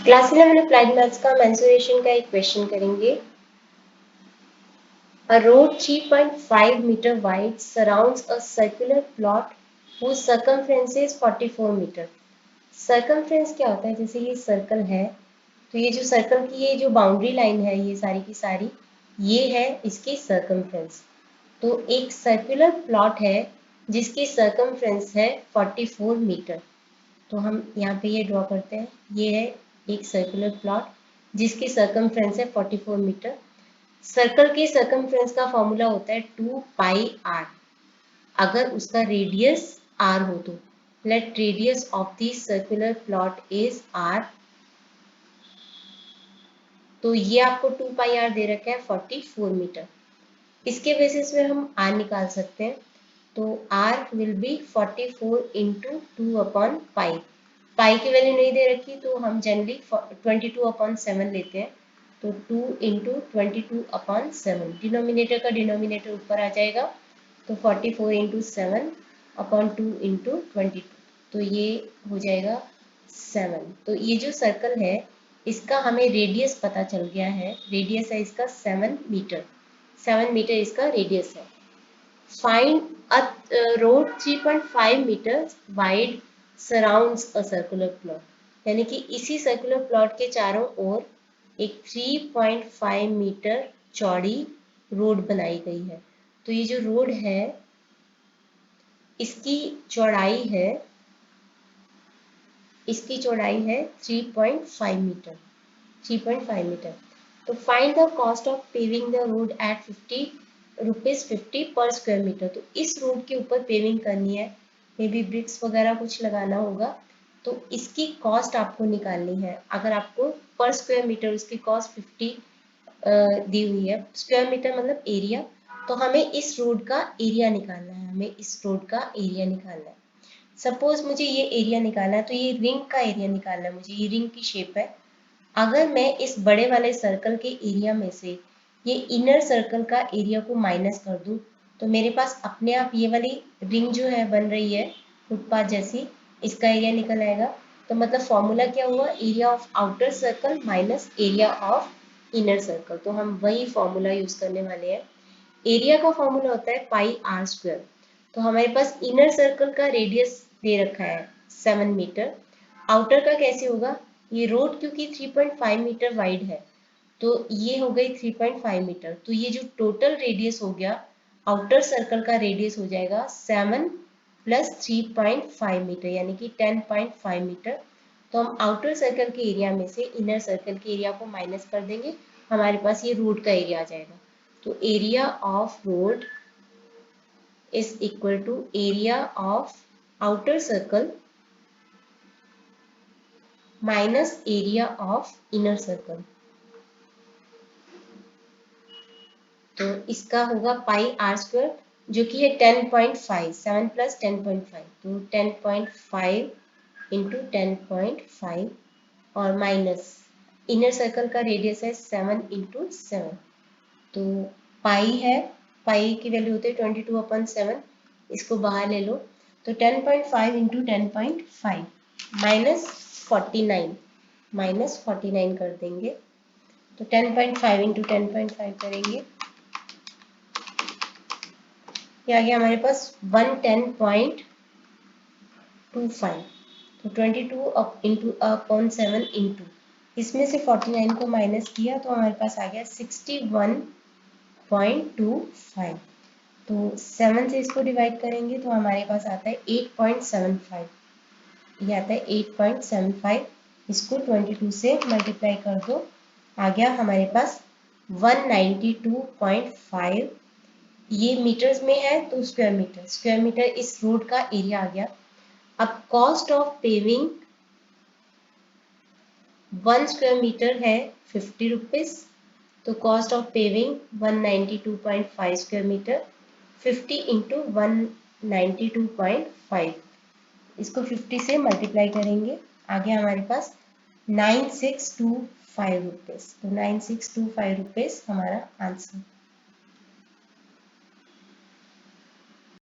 Class 11 applied maths का mensuration का एक क्वेश्चन करेंगे। A road 3.5 meter wide surrounds a circular plot whose circumference is 44 meter. Circumference क्या होता है? जैसे ये सर्कल है तो ये जो सर्कल की ये जो बाउंड्री लाइन है ये सारी की सारी ये है इसकी सर्कमफ्रेंस। तो एक सर्कुलर प्लॉट है जिसकी सर्कमफ्रेंस है 44 मीटर। तो हम यहाँ पे ये ड्रॉ करते हैं। ये है एक सर्कुलर प्लॉट जिसकी सर्कमफ्रेंस है 44 मीटर। सर्कल के सर्कमफ्रेंस का फॉर्मूला होता है 2πr। अगर उसका रेडियस r हो तो let radius of the circular plot is r। तो ये आपको 2πr दे रखा है 44 मीटर। इसके बेसिस में हम r निकाल सकते हैं। तो r विल बी 44 इंटू 2/पाई। पाई की वैल्यू नहीं दे रखी तो हम जनरली 22/7 लेते हैं। तो 2 इंटू 22/7 डिनोमिनेटर का डिनोमिनेटर ऊपर आ जाएगा। तो 44 इंटू 7/2 इंटू 22 तो ये हो जाएगा 7। तो ये जो सर्कल है इसका हमें रेडियस पता चल गया है। रेडियस है इसका 7 मीटर। 7 मीटर इसका रेडियस है। Find a road 3.5 meters wide surrounds a circular plot। यानी कि इसी सर्कुलर प्लॉट के चारों ओर एक 3.5 मीटर चौड़ी रोड बनाई गई है। तो ये जो रोड है इसकी चौड़ाई है 3.5 मीटर। 3.5 मीटर। तो find the cost of paving the road at 50 per square metre. तो इस रोड के ऊपर पेविंग करनी है, मे बी ब्रिक्स वगैरह कुछ लगाना होगा। तो इसकी कॉस्ट आपको निकालनी है। अगर आपको पर स्क्वायर मीटर उसकी कॉस्ट 50 दी हुई है, स्क्वायर मीटर मतलब एरिया, तो हमें इस रोड का एरिया निकालना है। हमें इस रोड का एरिया निकालना है। सपोज मुझे ये एरिया निकालना है तो ये रिंग का एरिया निकालना है मुझे। ये रिंग की शेप है। अगर मैं इस बड़े वाले सर्कल के एरिया में से ये इनर सर्कल का एरिया को माइनस कर दूं तो मेरे पास अपने आप ये वाली रिंग जो है बन रही है फुटपाथ जैसी, इसका एरिया निकल आएगा। तो मतलब फॉर्मूला क्या हुआ? Area of outer circle minus area of inner circle. तो हम वही फॉर्मूला यूज करने वाले हैं। एरिया का फॉर्मूला होता है πr²। तो हमारे पास इनर सर्कल का रेडियस दे रखा है 7 मीटर। आउटर का कैसे होगा? ये रोड क्योंकि 3.5 मीटर वाइड है तो ये हो गई 3.5 मीटर। तो ये जो टोटल रेडियस हो गया आउटर सर्कल का रेडियस हो जाएगा 7 प्लस 3.5 मीटर यानी कि 10.5 मीटर। तो हम आउटर सर्कल के एरिया में से इनर सर्कल के एरिया को माइनस कर देंगे, हमारे पास ये रोड का एरिया आ जाएगा। तो area of road is equal to area of outer circle minus area of inner circle. तो इसका होगा πr² जो कि है 10.5। 7 प्लस 10.5 तो 10.5 इंटू 10.5 और माइनस इनर सर्कल का रेडियस है 7 इंटू 7। तो पाई है, पाई की वैल्यू होती है 22/7। इसको बाहर ले लो तो 10.5 इंटू 10.5 माइनस 49 कर देंगे। तो 10.5 इंटू 10.5 करेंगे, ये आ गया हमारे पास 110.25। तो 22 इंटू अपॉन 7 इंटू इसमें से 49 को माइनस किया तो हमारे पास आ गया 61.25। तो 7 से इसको डिवाइड करेंगे तो हमारे पास आता है 8.75। ये आता है 8.75। इसको 22 से मल्टीप्लाई कर दो, आ गया हमारे पास 192.5। ये मीटर्स में है तो स्क्वायर मीटर इस रोड का एरिया आ गया। अब cost of paving 1 square metre है 50 रुपीज। तो cost of paving 192.5 square metre 50 into 192.5, इसको 50 से मल्टीप्लाई करेंगे, आ गया हमारे पास 9625 रुपीज। तो 9625 रुपीज हमारा आंसर।